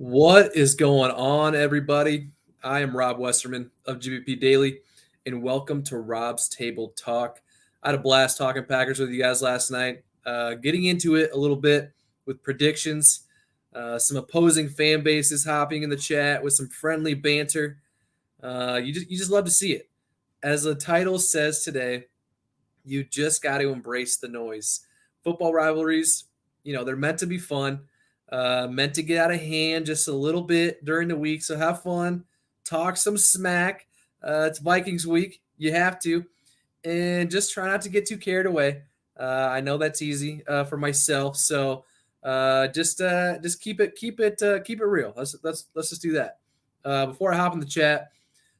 What is going on, everybody? I am Rob Westerman of GBP Daily, and welcome to Rob's Table Talk. I had a blast talking Packers with you guys last night, getting into it a little bit with predictions, some opposing fan bases hopping in the chat with some friendly banter. You just love to see it. As the title says today, you just got to embrace the noise. Football rivalries, they're meant to be fun, meant to get out of hand just a little bit during the week. So have fun, talk some smack. It's Vikings week. You have to. And just try not to get too carried away. I know that's easy for myself. So just keep it real. Let's just do that. Before I hop in the chat,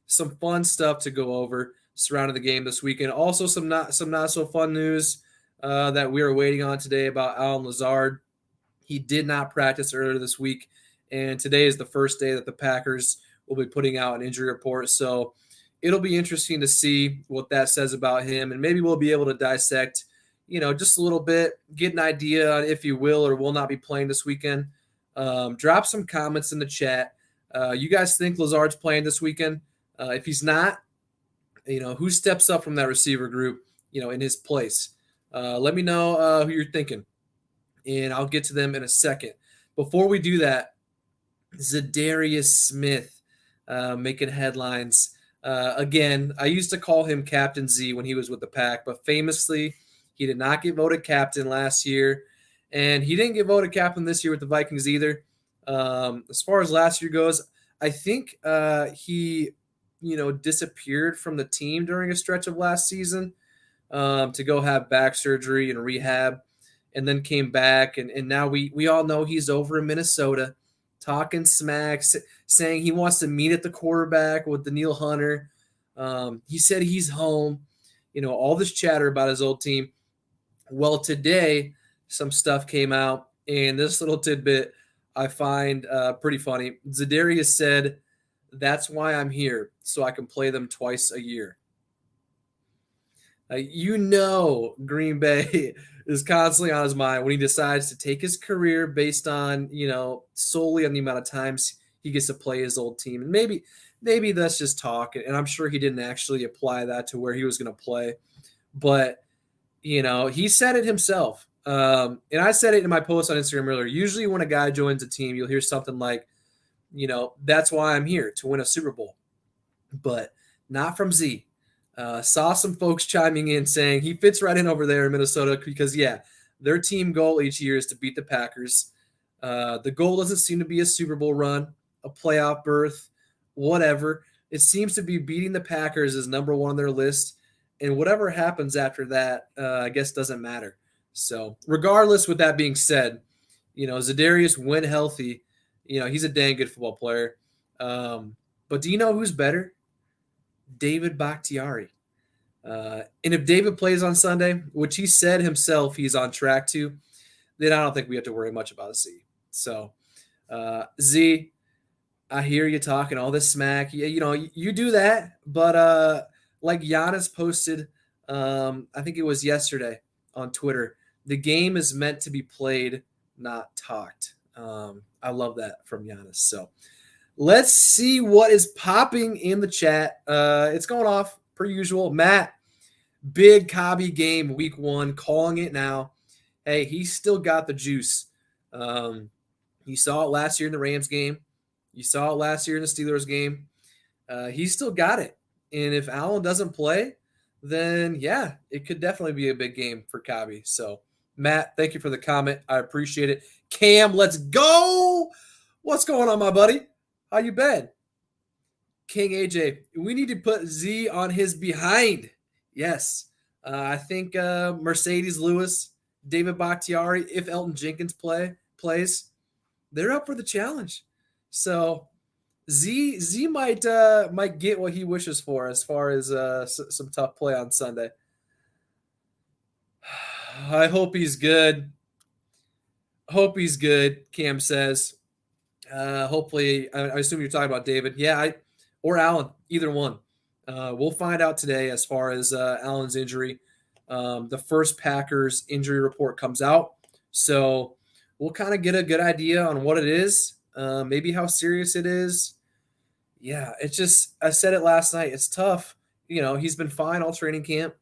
some fun stuff to go over surrounding the game this weekend. Also, some not so fun news that we are waiting on today about Allen Lazard. He did not practice earlier this week, and today is the first day that the Packers will be putting out an injury report. So it'll be interesting to see what that says about him, and maybe we'll be able to dissect, just a little bit, get an idea on if he will or will not be playing this weekend. Drop some comments in the chat. You guys think Lazard's playing this weekend? If he's not, who steps up from that receiver group, in his place? Let me know who you're thinking, and I'll get to them in a second. Before we do that, Zadarius Smith making headlines. Again, I used to call him Captain Z when he was with the Pack, but famously, he did not get voted captain last year, and he didn't get voted captain this year with the Vikings either. As far as last year goes, I think he disappeared from the team during a stretch of last season to go have back surgery and rehab, and then came back. And now we all know he's over in Minnesota talking smack, saying he wants to meet at the quarterback with Danielle Hunter. He said he's home, all this chatter about his old team. Well, today, some stuff came out, and this little tidbit I find pretty funny. Zadarius said, "That's why I'm here, so I can play them twice a year." Green Bay is constantly on his mind when he decides to take his career based on, solely on the amount of times he gets to play his old team. And maybe that's just talk, and I'm sure he didn't actually apply that to where he was going to play. But, he said it himself. And I said it in my post on Instagram earlier. Usually when a guy joins a team, you'll hear something like, that's why I'm here, to win a Super Bowl. But not from Z. Saw some folks chiming in saying he fits right in over there in Minnesota because, their team goal each year is to beat the Packers. The goal doesn't seem to be a Super Bowl run, a playoff berth, whatever. It seems to be beating the Packers is number one on their list. And whatever happens after that, I guess doesn't matter. So regardless, with that being said, Zadarius, when healthy, he's a dang good football player. But do you know who's better? David Bakhtiari. And if David plays on Sunday, which he said himself he's on track to, then I don't think we have to worry much about Z. So, Z, I hear you talking all this smack. You do that, but like Giannis posted, I think it was yesterday on Twitter, the game is meant to be played, not talked. I love that from Giannis. So let's see what is popping in the chat. It's going off per usual. Matt, big Cobby game week 1, calling it now. Hey, he's still got the juice. You saw it last year in the Rams game. You saw it last year in the Steelers game. He's still got it. And if Allen doesn't play, then, it could definitely be a big game for Cobby. So, Matt, thank you for the comment. I appreciate it. Cam, let's go. What's going on, my buddy? How you been? King AJ, we need to put Z on his behind. Yes. I think Mercedes Lewis, David Bakhtiari, if Elton Jenkins plays, they're up for the challenge. So Z might get what he wishes for as far as some tough play on Sunday. I hope he's good. Cam says. Hopefully, I assume you're talking about David. Or Allen, either one. We'll find out today as far as Allen's injury. The first Packers injury report comes out. So we'll kind of get a good idea on what it is. maybe how serious it is. Yeah, it's just, I said it last night. It's tough. He's been fine all training camp.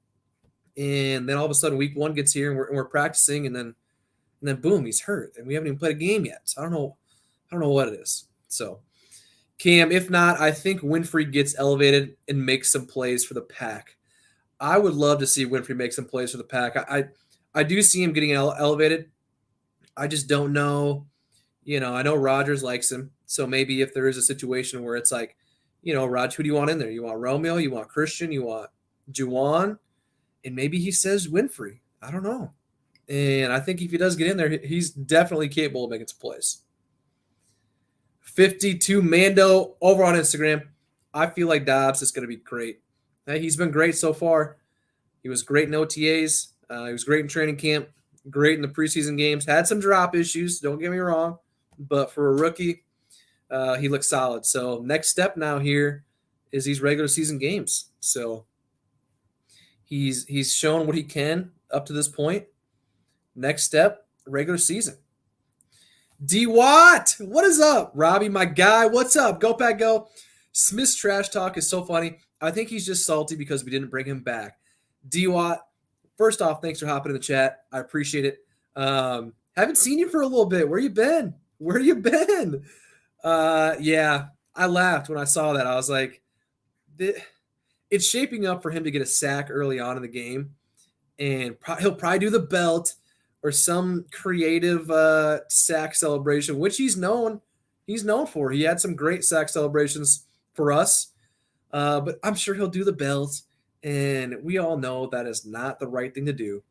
And then all of a sudden week one gets here and we're practicing and then boom, he's hurt. And we haven't even played a game yet. So I don't know. I don't know what it is. So Cam, if not, I think Winfrey gets elevated and makes some plays for the Pack. I would love to see Winfrey make some plays for the Pack. I do see him getting elevated. I just don't know. I know Rodgers likes him. So maybe if there is a situation where it's like, Raj, who do you want in there? You want Romeo? You want Christian? You want Juwan? And maybe he says Winfrey. I don't know. And I think if he does get in there, he's definitely capable of making some plays. 52 Mando over on Instagram. I feel like Dobbs is going to be great. He's been great so far. He was great in OTAs. He was great in training camp. Great in the preseason games. Had some drop issues, don't get me wrong. But for a rookie, he looks solid. So next step now here is these regular season games. So he's shown what he can up to this point. Next step, regular season. D Watt, what is up? Robbie, my guy, what's up? Go Pack Go. Smith's trash talk is so funny. I think he's just salty because we didn't bring him back. D Watt, first off, thanks for hopping in the chat. I appreciate it. Haven't seen you for a little bit. Where you been? Yeah, I laughed when I saw that. I was like, it's shaping up for him to get a sack early on in the game, and he'll probably do the belt or some creative sack celebration, which he's known for. He had some great sack celebrations for us, but I'm sure he'll do the belt, and we all know that is not the right thing to do.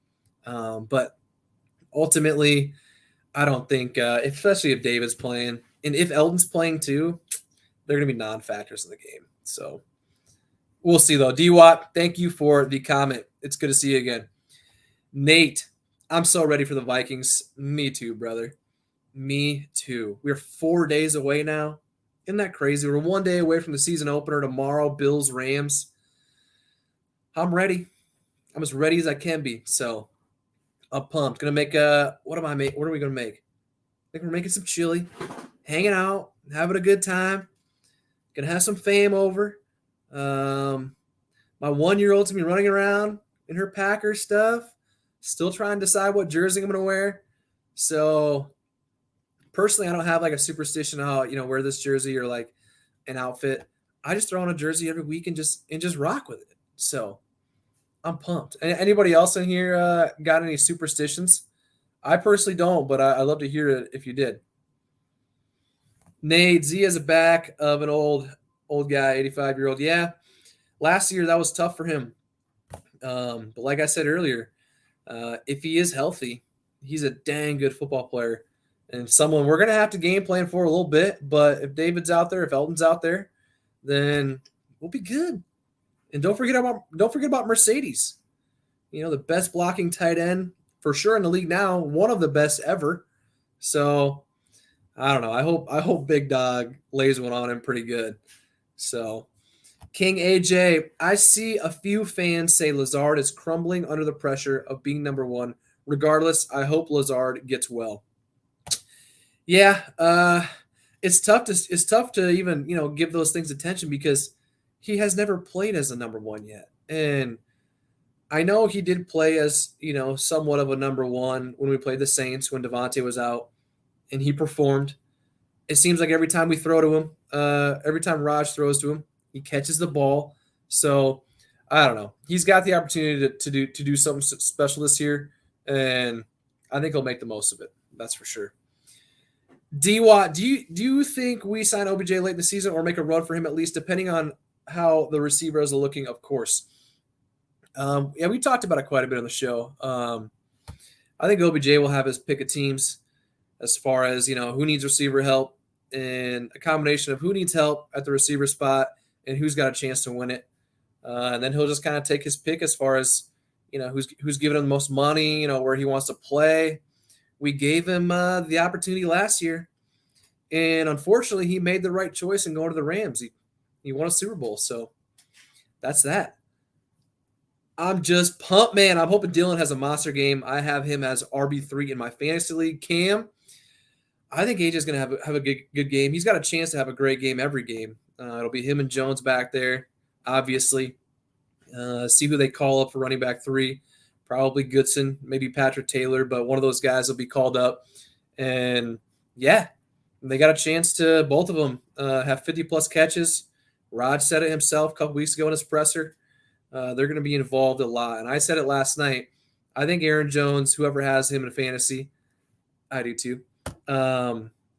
But ultimately, I don't think, especially if David's playing, and if Elton's playing too, they're going to be non-factors in the game. So we'll see, though. D-Watt, thank you for the comment. It's good to see you again. Nate, I'm so ready for the Vikings. Me too, brother. Me too. We're 4 days away now. Isn't that crazy? We're 1 day away from the season opener tomorrow, Bills, Rams. I'm ready. I'm as ready as I can be. So I'm pumped. Gonna make what are we gonna make? I think we're making some chili, hanging out, having a good time. Gonna have some fam over. My 1-year-old's gonna be running around in her Packer stuff. Still trying to decide what jersey I'm going to wear. So personally, I don't have like a superstition how, wear this jersey or like an outfit. I just throw on a jersey every week and just rock with it. So I'm pumped. Anybody else in here got any superstitions? I personally don't, but I love to hear it if you did. Nate, Z has a back of an old guy, 85-year-old. Yeah, last year that was tough for him. But like I said earlier, if he is healthy, he's a dang good football player and someone we're going to have to game plan for a little bit. But if David's out there, if Elton's out there, then we'll be good. And don't forget about Mercedes. The best blocking tight end for sure in the league now, one of the best ever. So I don't know. I hope Big Dog lays one on him pretty good. So King AJ, I see a few fans say Lazard is crumbling under the pressure of being number one. Regardless, I hope Lazard gets well. Yeah, it's tough to even give those things attention because he has never played as a number one yet. And I know he did play as somewhat of a number one when we played the Saints when Devontae was out, and he performed. It seems like every time we throw to him, every time Raj throws to him, he catches the ball. So I don't know. He's got the opportunity to do something special this year, and I think he'll make the most of it. That's for sure. D-Watt, do you think we sign OBJ late in the season or make a run for him at least, depending on how the receivers are looking? Of course. Yeah, we talked about it quite a bit on the show. I think OBJ will have his pick of teams as far as who needs receiver help, and a combination of who needs help at the receiver spot and who's got a chance to win it. And then he'll just kind of take his pick as far as, who's giving him the most money, where he wants to play. We gave him the opportunity last year, and unfortunately he made the right choice in going to the Rams. He won a Super Bowl, so that's that. I'm just pumped, man. I'm hoping Dylan has a monster game. I have him as RB3 in my fantasy league. Cam, I think AJ's going to have a good game. He's got a chance to have a great game every game. It'll be him and Jones back there, obviously. See who they call up for running back 3. Probably Goodson, maybe Patrick Taylor, but one of those guys will be called up. And yeah, they got a chance to, both of them, have 50-plus catches. Rod said it himself a couple weeks ago in his presser. They're going to be involved a lot. And I said it last night. I think Aaron Jones, whoever has him in fantasy, I do too,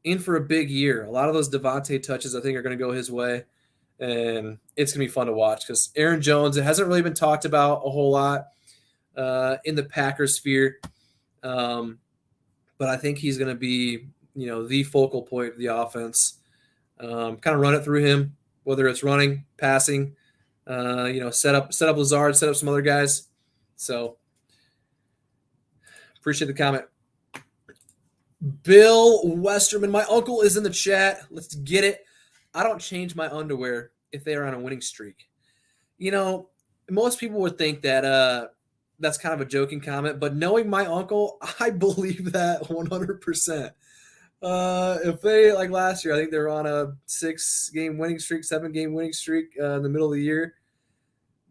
in for a big year. A lot of those Devontae touches, I think, are going to go his way. And it's going to be fun to watch because Aaron Jones, it hasn't really been talked about a whole lot in the Packers sphere. But I think he's going to be, the focal point of the offense. Kind of run it through him, whether it's running, passing, set up Lazard, set up some other guys. So appreciate the comment. Bill Westerman, my uncle is in the chat. Let's get it. I don't change my underwear if they are on a winning streak. Most people would think that that's kind of a joking comment, but knowing my uncle, I believe that 100%. If they, like last year, I think they were on a 6-game winning streak, 7-game winning streak in the middle of the year.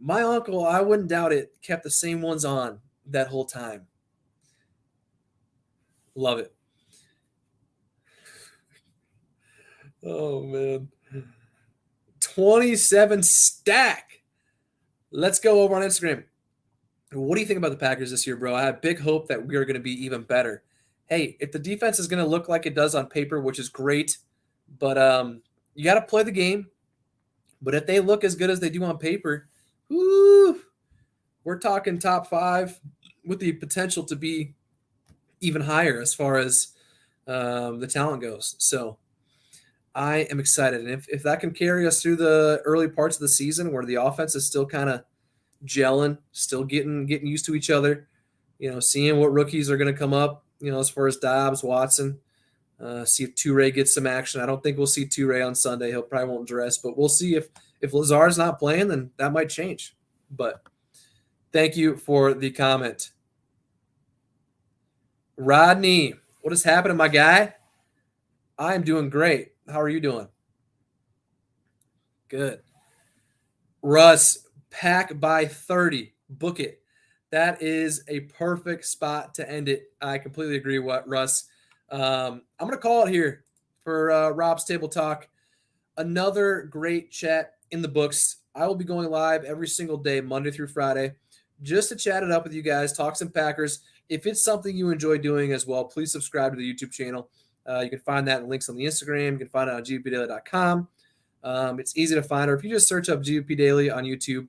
My uncle, I wouldn't doubt it, kept the same ones on that whole time. Love it. Oh, man. 27 stack. Let's go over on Instagram. What do you think about the Packers this year, bro? I have big hope that we are going to be even better. Hey, if the defense is going to look like it does on paper, which is great, but you got to play the game. But if they look as good as they do on paper, we're talking top 5 with the potential to be even higher as far as the talent goes. So I am excited. And if that can carry us through the early parts of the season where the offense is still kind of gelling, still getting used to each other, seeing what rookies are going to come up, as far as Dobbs, Watson, see if Toure gets some action. I don't think we'll see Toure on Sunday. He'll probably won't dress, but we'll see if Lazard's not playing, then that might change. But thank you for the comment. Rodney, what is happening, my guy? I am doing great. How are you doing? Good. Russ, pack by 30. Book it. That is a perfect spot to end it. I completely agree with Russ. I'm going to call it here for Rob's Table Talk. Another great chat in the books. I will be going live every single day, Monday through Friday, just to chat it up with you guys, talk some Packers. If it's something you enjoy doing as well, please subscribe to the YouTube channel. You can find that in links on the Instagram. You can find it on gbpdaily.com. It's easy to find, or if you just search up GBP Daily on YouTube,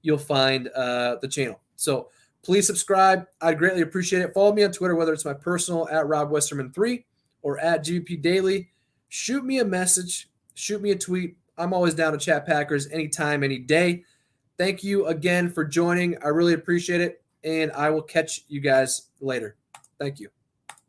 you'll find the channel. So please subscribe. I'd greatly appreciate it. Follow me on Twitter, whether it's my personal at Rob Westerman 3 or at GBP Daily. Shoot me a message. Shoot me a tweet. I'm always down to chat Packers anytime, any day. Thank you again for joining. I really appreciate it, and I will catch you guys later. Thank you.